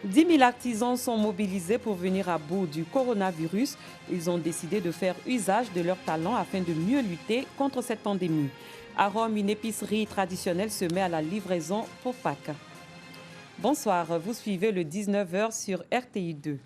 10 000 artisans sont mobilisés pour venir à bout du coronavirus. Ils ont décidé de faire usage de leur talent afin de mieux lutter contre cette pandémie. À Rome, une épicerie traditionnelle se met à la livraison pour Pâques. Bonsoir, vous suivez le 19h sur RTI 2.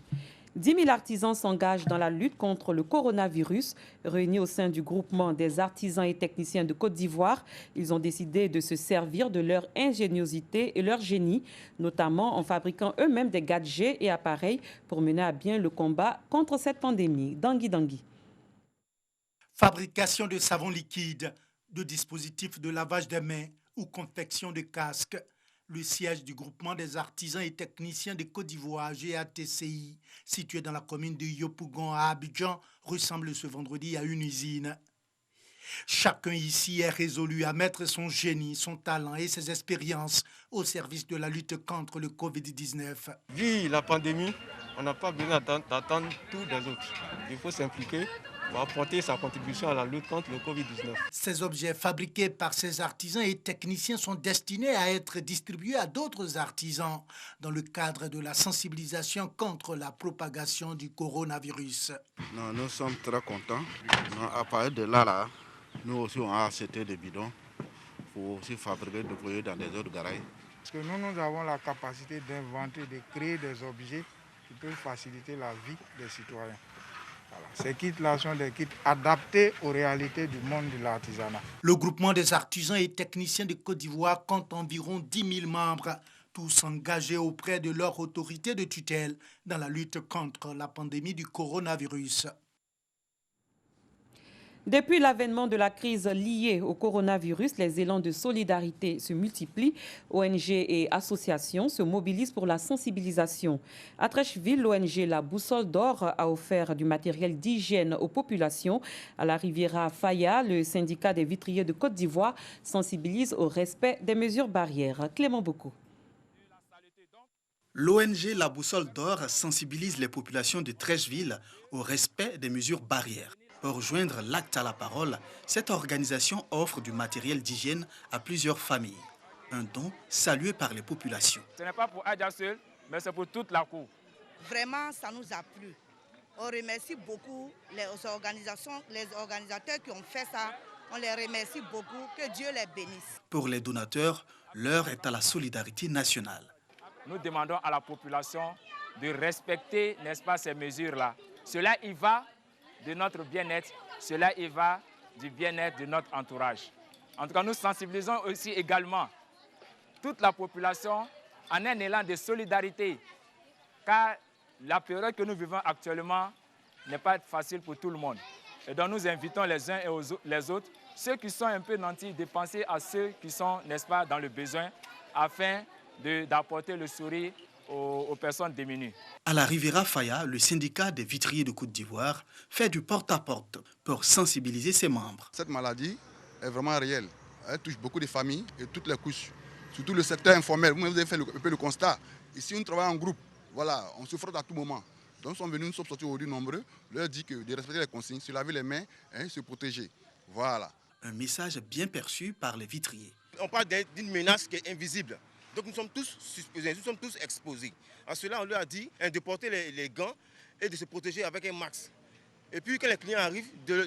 10 000 artisans s'engagent dans la lutte contre le coronavirus. Réunis au sein du groupement des artisans et techniciens de Côte d'Ivoire, ils ont décidé de se servir de leur ingéniosité et leur génie, notamment en fabriquant eux-mêmes des gadgets et appareils pour mener à bien le combat contre cette pandémie. Dangui. Fabrication de savon liquide, de dispositifs de lavage des mains ou confection de casques. Le siège du groupement des artisans et techniciens de Côte d'Ivoire, GATCI, situé dans la commune de Yopougon à Abidjan, ressemble ce vendredi à une usine. Chacun ici est résolu à mettre son génie, son talent et ses expériences au service de la lutte contre le Covid-19. Vu la pandémie, on n'a pas besoin d'attendre tous les autres. Il faut s'impliquer pour apporter sa contribution à la lutte contre le Covid-19. Ces objets fabriqués par ces artisans et techniciens sont destinés à être distribués à d'autres artisans dans le cadre de la sensibilisation contre la propagation du coronavirus. Non, nous sommes très contents. À partir de là, nous aussi on a acheté des bidons pour aussi fabriquer, déployer dans des autres garages. Parce que nous avons la capacité d'inventer, de créer des objets qui peuvent faciliter la vie des citoyens. Voilà. Ces kits-là sont des kits adaptés aux réalités du monde de l'artisanat. Le groupement des artisans et techniciens de Côte d'Ivoire compte environ 10 000 membres, tous engagés auprès de leur autorité de tutelle dans la lutte contre la pandémie du coronavirus. Depuis l'avènement de la crise liée au coronavirus, les élans de solidarité se multiplient. ONG et associations se mobilisent pour la sensibilisation. À Trècheville, l'ONG La Boussole d'Or a offert du matériel d'hygiène aux populations. À la Riviera Faya, le syndicat des vitriers de Côte d'Ivoire sensibilise au respect des mesures barrières. Clément Bocou. L'ONG La Boussole d'Or sensibilise les populations de Trècheville au respect des mesures barrières. Pour rejoindre l'acte à la parole, cette organisation offre du matériel d'hygiène à plusieurs familles. Un don salué par les populations. Ce n'est pas pour Adja seul, mais c'est pour toute la cour. Vraiment, ça nous a plu. On remercie beaucoup les organisateurs qui ont fait ça. On les remercie beaucoup. Que Dieu les bénisse. Pour les donateurs, l'heure est à la solidarité nationale. Nous demandons à la population de respecter, n'est-ce pas, ces mesures-là. Cela y va de notre bien-être, cela y va du bien-être de notre entourage. En tout cas, nous sensibilisons aussi également toute la population en un élan de solidarité, car la période que nous vivons actuellement n'est pas facile pour tout le monde. Et donc nous invitons les uns et les autres, ceux qui sont un peu nantis, de penser à ceux qui sont, n'est-ce pas, dans le besoin, afin d'apporter le sourire aux personnes démunies. À la Riviera Faya, le syndicat des vitriers de Côte d'Ivoire fait du porte-à-porte pour sensibiliser ses membres. Cette maladie est vraiment réelle. Elle touche beaucoup de familles et toutes les couches, surtout le secteur informel. Vous avez fait un peu le constat. Ici, on travaille en groupe. Voilà, on se frotte à tout moment. Donc, nous sommes sortis aujourd'hui nombreux. On leur dit de respecter les consignes, se laver les mains et se protéger. Voilà. Un message bien perçu par les vitriers. On parle d'une menace qui est invisible. Donc nous sommes tous supposés, nous sommes tous exposés. À cela, on leur a dit de porter les gants et de se protéger avec un max. Et puis quand les clients arrivent, de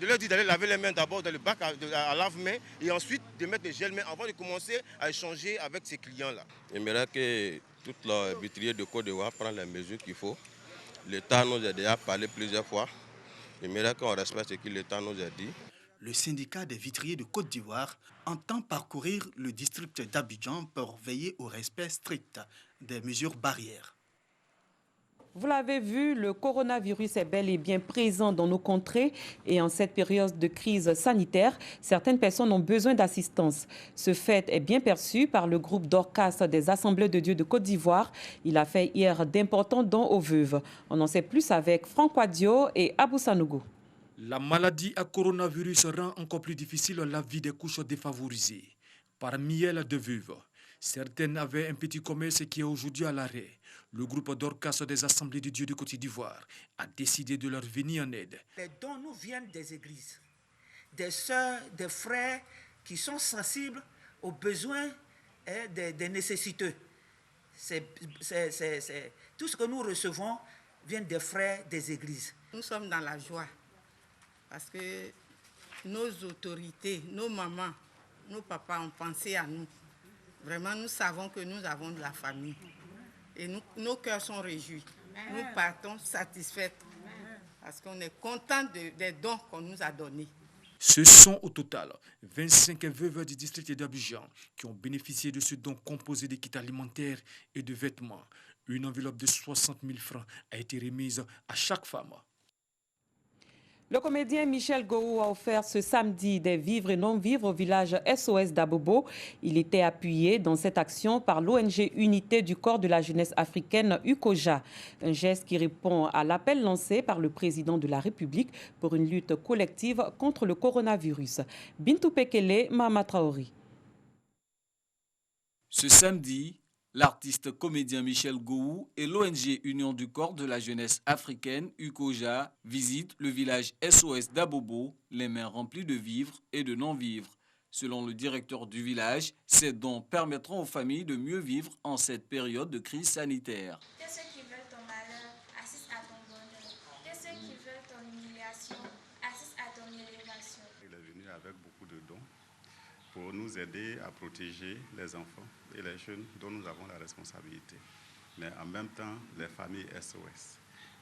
leur dire d'aller laver les mains d'abord dans le bac à lave-mains et ensuite de mettre le gel-mains avant de commencer à échanger avec ces clients-là. J'aimerais que toute la vitrier de Côte d'Ivoire prenne les mesures qu'il faut. L'État nous a déjà parlé plusieurs fois. J'aimerais qu'on respecte ce que l'État nous a dit. Le syndicat des vitriers de Côte d'Ivoire entend parcourir le district d'Abidjan pour veiller au respect strict des mesures barrières. Vous l'avez vu, le coronavirus est bel et bien présent dans nos contrées et en cette période de crise sanitaire, certaines personnes ont besoin d'assistance. Ce fait est bien perçu par le groupe Dorcas des Assemblées de Dieu de Côte d'Ivoire. Il a fait hier d'importants dons aux veuves. On en sait plus avec Franck Wadio et Abou Sanogo. La maladie à coronavirus rend encore plus difficile la vie des couches défavorisées. Parmi elles, de veuves. Certaines avaient un petit commerce qui est aujourd'hui à l'arrêt. Le groupe Dorcas des Assemblées de Dieu de Côte d'Ivoire a décidé de leur venir en aide. Les dons nous viennent des églises, des sœurs, des frères qui sont sensibles aux besoins des nécessiteux. tout ce que nous recevons vient des frères des églises. Nous sommes dans la joie parce que nos autorités, nos mamans, nos papas ont pensé à nous. Vraiment, nous savons que nous avons de la famille et nos cœurs sont réjouis. Nous partons satisfaits parce qu'on est contents des dons qu'on nous a donnés. Ce sont au total 25 veuves du district d'Abidjan qui ont bénéficié de ce don composé de kits alimentaires et de vêtements. Une enveloppe de 60 000 francs a été remise à chaque femme. Le comédien Michel Gou a offert ce samedi des vivres et non-vivres au village SOS d'Abobo. Il était appuyé dans cette action par l'ONG Unité du corps de la jeunesse africaine UCOJA. Un geste qui répond à l'appel lancé par le président de la République pour une lutte collective contre le coronavirus. Bintou Pekele, Mama Traori. Ce samedi, l'artiste comédien Michel Gou et l'ONG Union du corps de la jeunesse africaine, UCOJA, visitent le village SOS d'Abobo, les mains remplies de vivres et de non-vivres. Selon le directeur du village, ces dons permettront aux familles de mieux vivre en cette période de crise sanitaire. Que ceux qui veulent ton malheur assistent à ton bonheur. Que ceux qui veulent ton humiliation assistent à ton élévation. Il est venu avec beaucoup de dons pour nous aider à protéger les enfants et les jeunes dont nous avons la responsabilité, mais en même temps les familles SOS.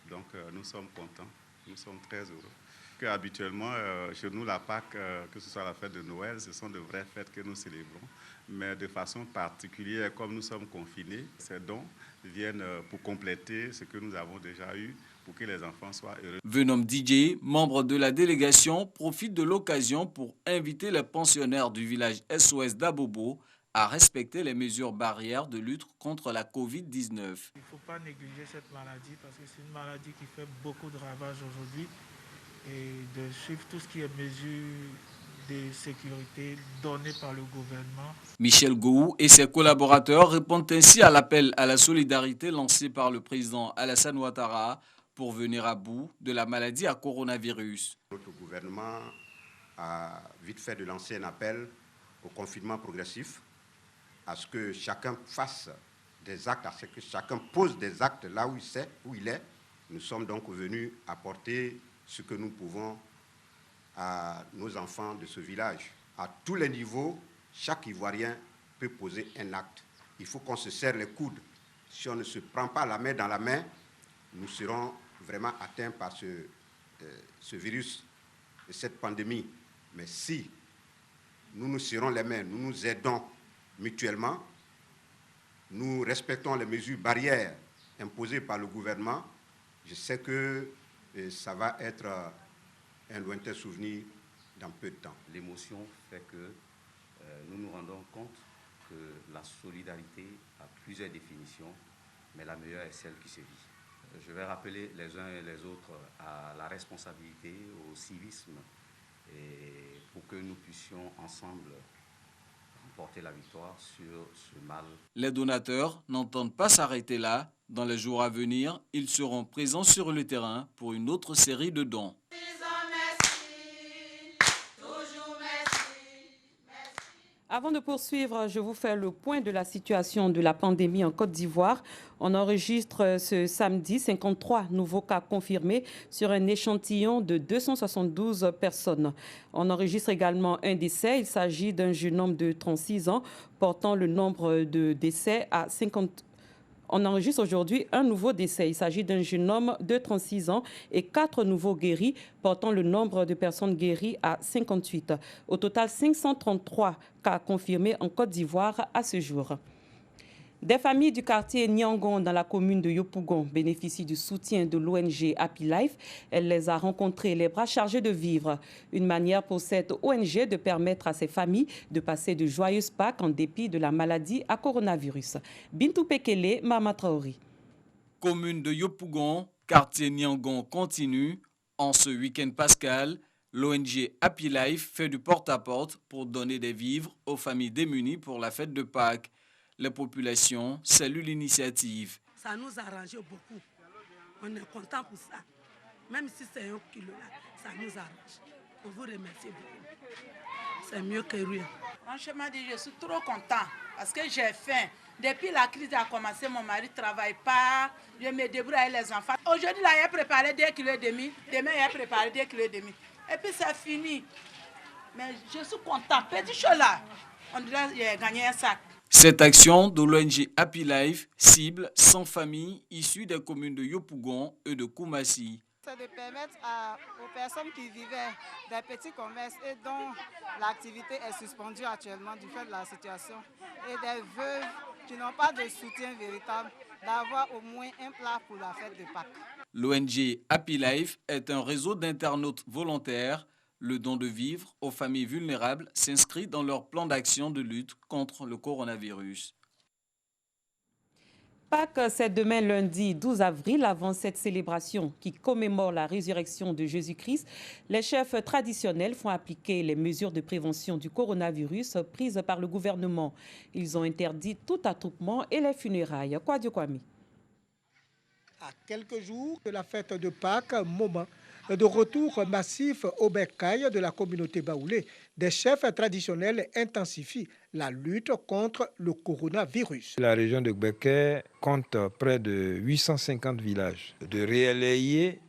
Donc nous sommes contents, nous sommes très heureux. Que habituellement, chez nous, la Pâques, que ce soit la fête de Noël, ce sont de vraies fêtes que nous célébrons, mais de façon particulière, comme nous sommes confinés, ces dons viennent pour compléter ce que nous avons déjà eu, pour que les enfants soient heureux. Venom DJ, membre de la délégation, profite de l'occasion pour inviter les pensionnaires du village SOS d'Abobo à respecter les mesures barrières de lutte contre la Covid-19. Il ne faut pas négliger cette maladie parce que c'est une maladie qui fait beaucoup de ravages aujourd'hui et de suivre tout ce qui est mesures de sécurité données par le gouvernement. Michel Gou et ses collaborateurs répondent ainsi à l'appel à la solidarité lancé par le président Alassane Ouattara pour venir à bout de la maladie à coronavirus. Notre gouvernement a vite fait de lancer un appel au confinement progressif, à ce que chacun fasse des actes, à ce que chacun pose des actes là où il est. Nous sommes donc venus apporter ce que nous pouvons à nos enfants de ce village. À tous les niveaux, chaque Ivoirien peut poser un acte. Il faut qu'on se serre les coudes. Si on ne se prend pas la main dans la main, nous serons vraiment atteints par ce virus, cette pandémie. Mais si nous nous serrons les mains, nous nous aidons mutuellement, nous respectons les mesures barrières imposées par le gouvernement, je sais que ça va être un lointain souvenir dans peu de temps. L'émotion fait que nous nous rendons compte que la solidarité a plusieurs définitions, mais la meilleure est celle qui se vit. Je vais rappeler les uns et les autres à la responsabilité, au civisme, et pour que nous puissions ensemble remporter la victoire sur ce mal. Les donateurs n'entendent pas s'arrêter là. Dans les jours à venir, ils seront présents sur le terrain pour une autre série de dons. Avant de poursuivre, je vous fais le point de la situation de la pandémie en Côte d'Ivoire. On enregistre ce samedi 53 nouveaux cas confirmés sur un échantillon de 272 personnes. On enregistre également un décès. Il s'agit d'un jeune homme de 36 ans, portant le nombre de décès à 50. On enregistre aujourd'hui un nouveau décès. Il s'agit d'un jeune homme de 36 ans et 4 nouveaux guéris, portant le nombre de personnes guéries à 58. Au total, 533 cas confirmés en Côte d'Ivoire à ce jour. Des familles du quartier Nyangon dans la commune de Yopougon bénéficient du soutien de l'ONG Happy Life. Elle les a rencontrés les bras chargés de vivres. Une manière pour cette ONG de permettre à ces familles de passer de joyeuses Pâques en dépit de la maladie à coronavirus. Bintou Pekele, Mama Traori. Commune de Yopougon, quartier Nyangon continue. En ce week-end pascal, l'ONG Happy Life fait du porte-à-porte pour donner des vivres aux familles démunies pour la fête de Pâques. Les populations saluent l'initiative. Ça nous arrange beaucoup. On est content pour ça. Même si c'est 1 kilo là, ça nous arrange. On vous remercie beaucoup. c'est mieux que rien. Franchement, je suis trop content parce que j'ai faim. Depuis la crise a commencé, mon mari ne travaille pas, je me débrouille avec les enfants. Aujourd'hui, là, il a préparé 2,5 kg. Demain, il a préparé 2,5 kg. Et puis, c'est fini. Mais je suis content. Petit chose là, on dirait qu'il a gagné un sac. Cette action de l'ONG Happy Life cible 100 familles issues des communes de Yopougon et de Koumassi. C'est de permettre aux personnes qui vivaient des petits commerces et dont l'activité est suspendue actuellement du fait de la situation et des veuves qui n'ont pas de soutien véritable d'avoir au moins un plat pour la fête de Pâques. L'ONG Happy Life est un réseau d'internautes volontaires. Le don de vivres aux familles vulnérables s'inscrit dans leur plan d'action de lutte contre le coronavirus. Pâques, c'est demain lundi 12 avril. Avant cette célébration qui commémore la résurrection de Jésus-Christ, les chefs traditionnels font appliquer les mesures de prévention du coronavirus prises par le gouvernement. Ils ont interdit tout attroupement et les funérailles. Kwadio Kwame. À quelques jours de la fête de Pâques, moment de retour massif au bercail de la communauté baoulé, des chefs traditionnels intensifient la lutte contre le coronavirus. La région de Gbeke compte près de 850 villages. De relayer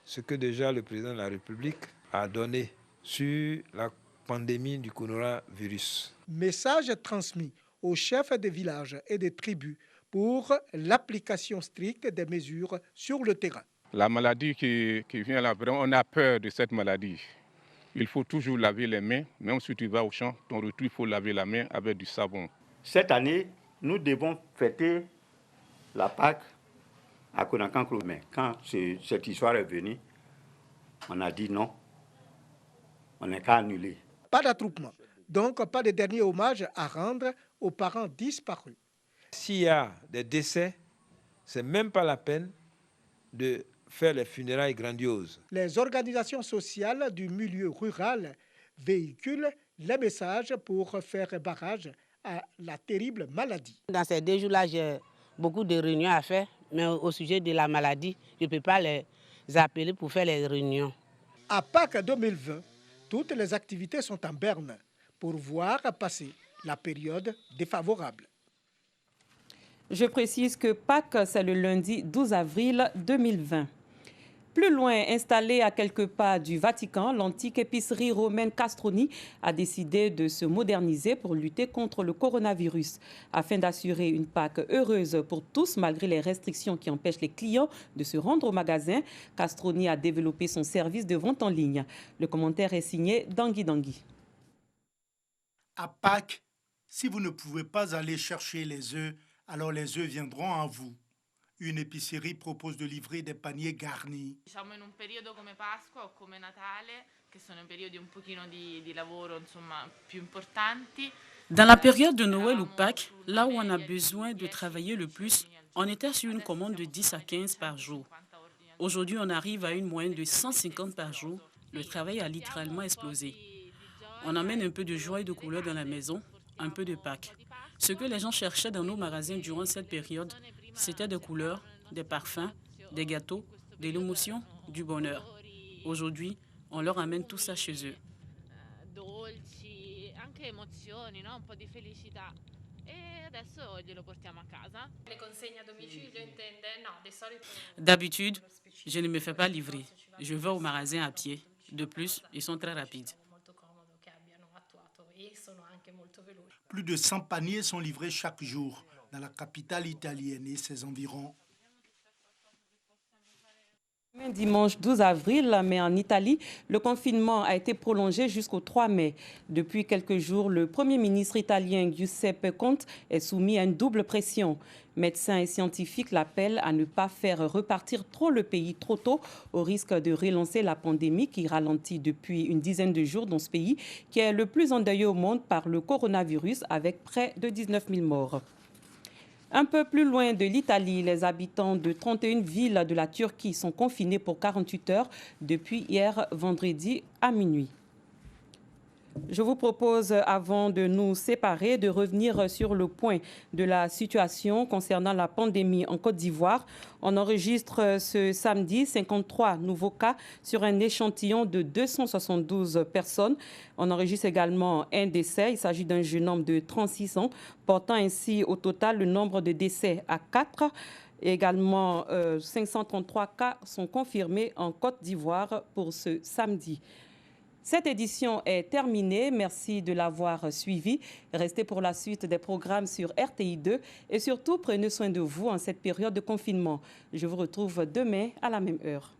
ce que déjà le président de la République a donné sur la pandémie du coronavirus. Message transmis aux chefs des villages et des tribus pour l'application stricte des mesures sur le terrain. La maladie qui vient là, vraiment, on a peur de cette maladie. Il faut toujours laver les mains, même si tu vas au champ, ton retour, il faut laver la main avec du savon. Cette année, nous devons fêter la Pâques à Konakan-Kro. Mais quand cette histoire est venue, on a dit non, on n'est qu'à annuler. Pas d'attroupement, donc pas de dernier hommage à rendre aux parents disparus. S'il y a des décès, c'est même pas la peine de faire les funérailles grandioses. Les organisations sociales du milieu rural véhiculent les messages pour faire barrage à la terrible maladie. Dans ces 2 jours-là, j'ai beaucoup de réunions à faire, mais au sujet de la maladie, je ne peux pas les appeler pour faire les réunions. À Pâques 2020, toutes les activités sont en berne pour voir passer la période défavorable. Je précise que Pâques, c'est le lundi 12 avril 2020. Plus loin, installée à quelques pas du Vatican, l'antique épicerie romaine Castroni a décidé de se moderniser pour lutter contre le coronavirus. Afin d'assurer une Pâques heureuse pour tous, malgré les restrictions qui empêchent les clients de se rendre au magasin, Castroni a développé son service de vente en ligne. Le commentaire est signé Dangui Dangui. À Pâques, si vous ne pouvez pas aller chercher les œufs, alors les œufs viendront à vous. Une épicerie propose de livrer des paniers garnis. Diciamo in un periodo come Pasqua o come Natale, che sono periodi un pochino di lavoro, insomma, più importanti. Dans la période de Noël ou Pâques, là où on a besoin de travailler le plus, on était sur une commande de 10 à 15 par jour. Aujourd'hui, on arrive à une moyenne de 150 par jour. Le travail a littéralement explosé. On amène un peu de joie et de couleur dans la maison, un peu de Pâques. Ce que les gens cherchaient dans nos magasins durant cette période, c'était des couleurs, des parfums, des gâteaux, de l'émotion, du bonheur. Aujourd'hui, on leur amène tout ça chez eux. Dolci, anche emozioni, no? Un po' di felicità. E adesso glielo portiamo a casa. Le consegne a domicilio intende? No, di solito. D'habitude, je ne me fais pas livrer. Je vais au magasin à pied. De plus, ils sont très rapides. Plus de 100 paniers sont livrés chaque jour dans la capitale italienne et ses environs. Dimanche 12 avril, mais en Italie, le confinement a été prolongé jusqu'au 3 mai. Depuis quelques jours, le Premier ministre italien Giuseppe Conte est soumis à une double pression. Médecins et scientifiques l'appellent à ne pas faire repartir trop le pays trop tôt, au risque de relancer la pandémie qui ralentit depuis une dizaine de jours dans ce pays, qui est le plus endeuillé au monde par le coronavirus, avec près de 19 000 morts. Un peu plus loin de l'Italie, les habitants de 31 villes de la Turquie sont confinés pour 48 heures depuis hier vendredi à minuit. Je vous propose, avant de nous séparer, de revenir sur le point de la situation concernant la pandémie en Côte d'Ivoire. On enregistre ce samedi 53 nouveaux cas sur un échantillon de 272 personnes. On enregistre également un décès. Il s'agit d'un jeune homme de 36 ans, portant ainsi au total le nombre de décès à 4. Également, 533 cas sont confirmés en Côte d'Ivoire pour ce samedi. Cette édition est terminée. Merci de l'avoir suivi. Restez pour la suite des programmes sur RTI2 et surtout, prenez soin de vous en cette période de confinement. Je vous retrouve demain à la même heure.